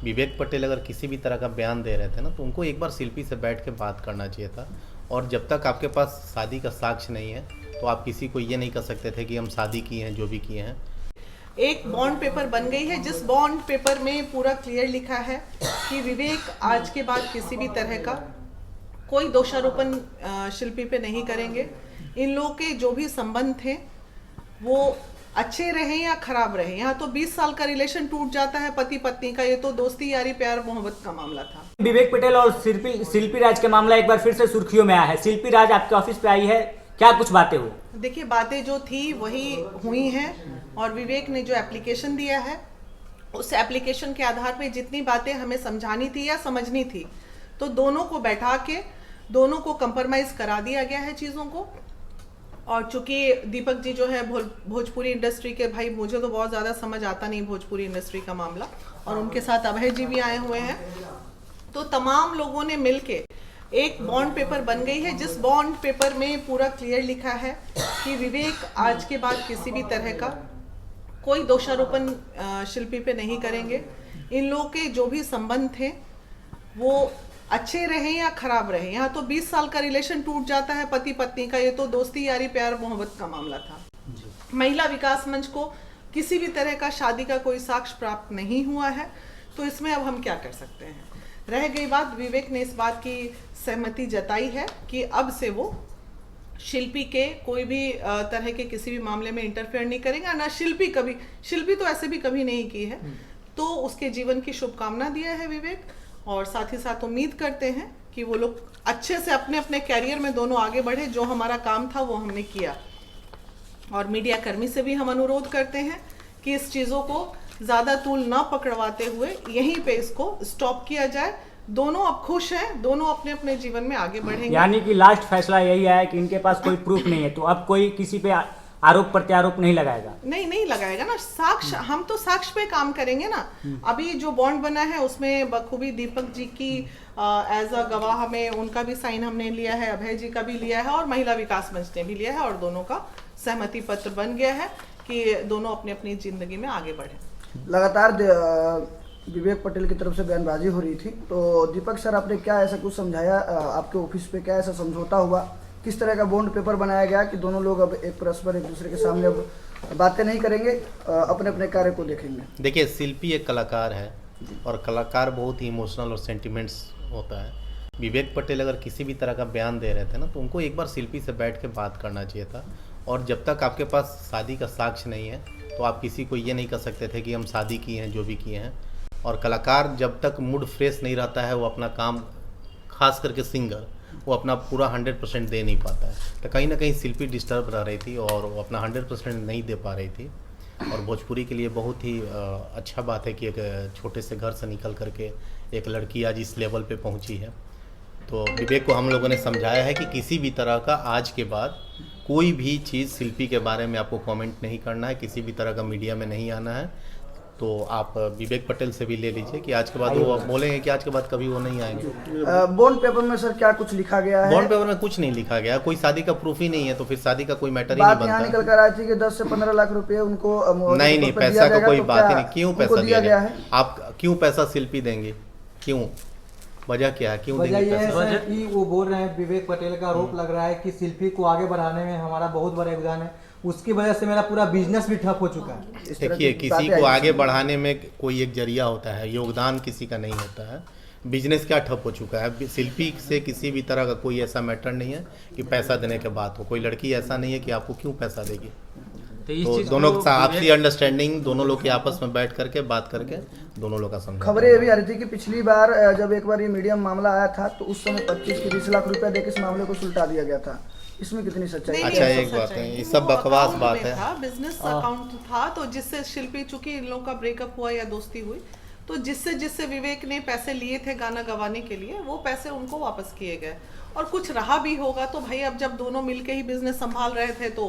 विवेक पटेल अगर किसी भी तरह का बयान दे रहे थे ना, तो उनको एक बार शिल्पी से बैठ के बात करना चाहिए था। और जब तक आपके पास शादी का साक्ष्य नहीं है, तो आप किसी को ये नहीं कह सकते थे कि हम शादी किए हैं, जो भी किए हैं। एक बॉन्ड पेपर बन गई है, जिस बॉन्ड पेपर में पूरा क्लियर लिखा है कि विवेक आज के बाद किसी भी तरह का कोई दोषारोपण शिल्पी पे नहीं करेंगे। इन लोगों के जो भी संबंध थे वो अच्छे रहे या खराब रहे, यहाँ तो 20 साल का रिलेशन टूट जाता है पति पत्नी का, ये तो दोस्ती यारी प्यार मोहब्बत का मामला था। विवेक पटेल और शिल्पी राज का मामला एक बार फिर से सुर्खियों में आया है। शिल्पी राज आपके ऑफिस पे आई है, क्या कुछ बातें हुई? देखिए, बातें जो थी वही हुई हैं, और विवेक ने जो एप्लीकेशन दिया है उस एप्लीकेशन के आधार पे जितनी बातें हमें समझानी थी या समझनी थी, तो दोनों को बैठा के दोनों को कंप्रोमाइज करा दिया गया है चीज़ों को। और चूंकि दीपक जी जो है भोजपुरी इंडस्ट्री के भाई, मुझे तो बहुत ज़्यादा समझ आता नहीं भोजपुरी इंडस्ट्री का मामला, और उनके साथ अभय जी भी आए हुए हैं, तो तमाम लोगों ने मिलके एक बॉन्ड पेपर बन गई है, जिस बॉन्ड पेपर में पूरा क्लियर लिखा है कि विवेक आज के बाद किसी भी तरह का कोई दोषारोपण शिल्पी पे नहीं करेंगे। इन लोगों के जो भी संबंध थे वो अच्छे रहे या खराब रहे, यहाँ तो 20 साल का रिलेशन टूट जाता है पति पत्नी का, ये तो दोस्ती यारी प्यार मोहब्बत का मामला था। महिला विकास मंच को किसी भी तरह का शादी का कोई साक्ष्य प्राप्त नहीं हुआ है, तो इसमें अब हम क्या कर सकते हैं। रह गई बात, विवेक ने इस बात की सहमति जताई है कि अब से वो शिल्पी के कोई भी तरह के किसी भी मामले में इंटरफेयर नहीं करेगा, ना शिल्पी तो ऐसे भी कभी नहीं की है। तो उसके जीवन की शुभकामना दिया है विवेक, और साथ ही साथ उम्मीद करते हैं कि वो लोग अच्छे से अपने अपने कैरियर में दोनों आगे बढ़े। जो हमारा काम था वो हमने किया, और मीडिया कर्मी से भी हम अनुरोध करते हैं कि इस चीज़ों को ज़्यादा तूल ना पकड़वाते हुए यहीं पे इसको स्टॉप किया जाए। दोनों अब खुश हैं, दोनों अपने अपने जीवन में आगे बढ़ेंगे। यानी कि लास्ट फैसला यही है कि इनके पास कोई प्रूफ नहीं है, तो अब कोई किसी पे आरोप प्रत्यारोप नहीं लगाएगा। नहीं लगाएगा ना, साक्ष्य, हम तो साक्ष्य पे काम करेंगे ना। अभी जो बॉन्ड बना है उसमें बखूबी दीपक जी की एज अ गवाह में उनका भी साइन हमने लिया है, अभय जी का भी लिया है, और महिला विकास मंच ने भी लिया है, और दोनों का सहमति पत्र बन गया है कि दोनों अपनी अपनी जिंदगी में आगे बढ़े। लगातार विवेक पटेल की तरफ से बयानबाजी हो रही थी, तो दीपक सर आपने क्या ऐसा कुछ समझाया आपके ऑफिस पे, क्या ऐसा समझौता हुआ, किस तरह का बॉन्ड पेपर बनाया गया कि दोनों लोग अब एक परस्पर एक दूसरे के सामने अब बातें नहीं करेंगे, अपने अपने कार्य को देखेंगे? देखिए, शिल्पी एक कलाकार है, और कलाकार बहुत ही इमोशनल और सेंटिमेंट्स होता है। विवेक पटेल अगर किसी भी तरह का बयान दे रहे थे ना, तो उनको एक बार शिल्पी से बैठ के बात करना चाहिए था। और जब तक आपके पास शादी का साक्ष्य नहीं है, तो आप किसी को ये नहीं कह सकते थे कि हम शादी किए हैं, जो भी किए हैं। और कलाकार जब तक मूड फ्रेश नहीं रहता है, वो अपना काम, खास करके सिंगर, वो अपना पूरा 100% दे नहीं पाता है। तो कहीं ना कहीं शिल्पी डिस्टर्ब रह रही थी, और वो अपना 100% नहीं दे पा रही थी। और भोजपुरी के लिए बहुत ही अच्छा बात है कि एक छोटे से घर से निकल करके एक लड़की आज इस लेवल पे पहुंची है। तो विवेक को हम लोगों ने समझाया है कि किसी भी तरह का आज के बाद कोई भी चीज़ शिल्पी के बारे में आपको कमेंट नहीं करना है, किसी भी तरह का मीडिया में नहीं आना है। तो आप विवेक पटेल से भी ले लीजिए कि आज के बाद वो बोलेंगे कि आज के बाद कभी वो नहीं आएंगे। बॉन्ड पेपर में सर क्या कुछ लिखा गया है? बॉन्ड पेपर में कुछ नहीं लिखा गया, कोई शादी का प्रूफ ही नहीं है, तो फिर शादी का कोई मैटर ही नहीं बात बनता। यहाँ निकल कर आई थी कि 10 से 15 लाख रुपए उनको नहीं, पैसा का कोई बात ही नहीं। क्यों पैसा दिया गया है? आप क्यों पैसा शिल्पी देंगे? क्यों? वजह क्या है, क्यों देंगे पैसा? वजह कि वो बोल रहे हैं, विवेक पटेल का आरोप लग रहा है कि शिल्पी को आगे बढ़ाने में हमारा बहुत बड़ा योगदान है, उसकी वजह से मेरा पूरा बिजनेस भी ठप हो चुका है। देखिए, किसी को आगे बढ़ाने में कोई एक जरिया होता है, योगदान किसी का नहीं होता है। बिजनेस क्या ठप हो चुका है? शिल्पी से किसी भी तरह का कोई ऐसा मैटर नहीं है कि पैसा देने के बात हो। कोई लड़की ऐसा नहीं है कि आपको क्यों पैसा देगी। तो दोनों का आपसी अंडरस्टैंडिंग, दोनों लोग की आपस में बैठ करके बात करके दोनों लोग का समझौता। खबरें ये भी आ रही थी कि पिछली बार जब एक बार ये मीडियम मामला आया था, तो उस समय 25 से 20 लाख रुपए देकर इस मामले को सुलटा दिया गया था। इसमें कितनी सच्चाई? अच्छा, एक बात है, ये सब बकवास बात है। बिजनेस अकाउंट था, तो जिससे शिल्पी, चूंकि इन लोगों का ब्रेकअप हुआ या दोस्ती हुई, तो जिससे विवेक ने पैसे लिए थे गाना गवाने के लिए, वो पैसे उनको वापस किए गए। और कुछ रहा भी होगा तो भाई, अब जब दोनों मिलके ही बिजनेस संभाल रहे थे, तो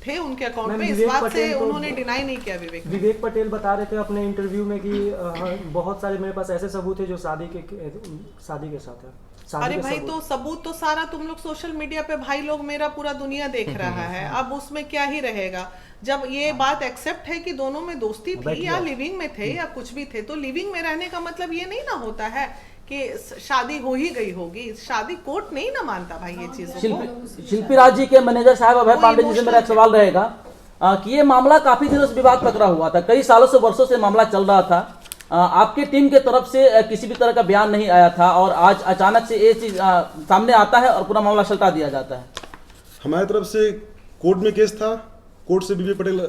थे उनके अकाउंट मैम, में, इस विवेक बात से पटेल तो- उन्होंने डिनाई नहीं किया विवेक ने। विवेक पटेल बता रहे थे अपने इंटरव्यू में कि बहुत सारे मेरे पास ऐसे सबूत है जो शादी के साथ है। शादी अरे के भाई, सबूत। तो सबूत तो सारा तुम लोग सोशल मीडिया पे भाई लोग, मेरा पूरा दुनिया देख रहा है, अब उसमें क्या ही रहेगा। जब ये बात एक्सेप्ट है कि दोनों में दोस्ती थी या लिविंग में थे या कुछ भी थे, तो लिविंग में रहने का मतलब ये नहीं ना होता है कि शादी हो ही गई होगी। शादी कोर्ट नहीं ना मानता भाई ये चीजों को। शिल्पी राज जी के मैनेजर साहब अभय वो पांडे जी से मेरा एक emotional सवाल रहेगा कि ये मामला काफी दिनों से विवाद पकड़ा हुआ था, कई सालों से वर्षों से मामला चल रहा था। आपकी टीम के तरफ से किसी भी तरह का बयान नहीं आया था और आज अचानक से ये चीज सामने आता है और पूरा मामला सल्टा दिया जाता है। हमारी तरफ से कोर्ट में केस था, कोर्ट से विवेक पटेल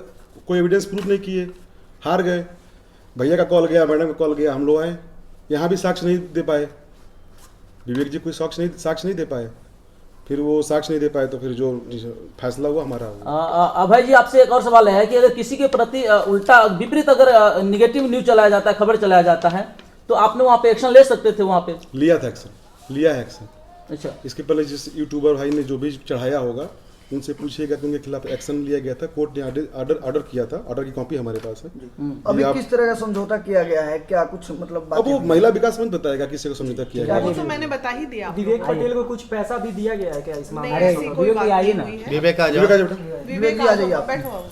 कोई एविडेंस प्रूफ नहीं किए, हार गए। भैया का कॉल गया, मैडम का कॉल गया, हम लोग आए, यहाँ भी साक्ष्य नहीं दे पाए, विवेक जी कोई साक्ष्य नहीं दे पाए। फिर वो साक्ष्य नहीं दे पाए तो फिर जो फैसला हुआ हमारा हुआ। अभय जी, आपसे एक और सवाल है कि अगर किसी के प्रति उल्टा विपरीत अगर निगेटिव न्यूज चलाया जाता है, खबर चलाया जाता है, तो आपने वहाँ पे एक्शन ले सकते थे? वहाँ पे लिया था एक्शन, लिया है एक्शन। अच्छा, इसके पहले जिस यूट्यूबर भाई ने जो भी चढ़ाया होगा उनसे पूछिएगा कि उनके खिलाफ एक्शन लिया गया था। कोर्ट ने ऑर्डर किया था, ऑर्डर की कॉपी हमारे पास है। अभी आप- किस तरह का समझौता किया गया है, क्या कुछ मतलब अब बातें वो हुई? महिला विकास मंच बताएगा किसी को समझौता किया गया। वो तो मैंने बता ही दिया आप विवेक लोगों पटेल को कुछ पैसा भी दिया गया है क्या इस को। मामले नहीं, में? ऐसी कोई विवेक बात जी आइए नहीं ना। हुई है। विवेक आ विवेक जाओ। आ जाओ बेटा। विवेक जी, आ आ जाइए जाओ, आप। बैठो आप।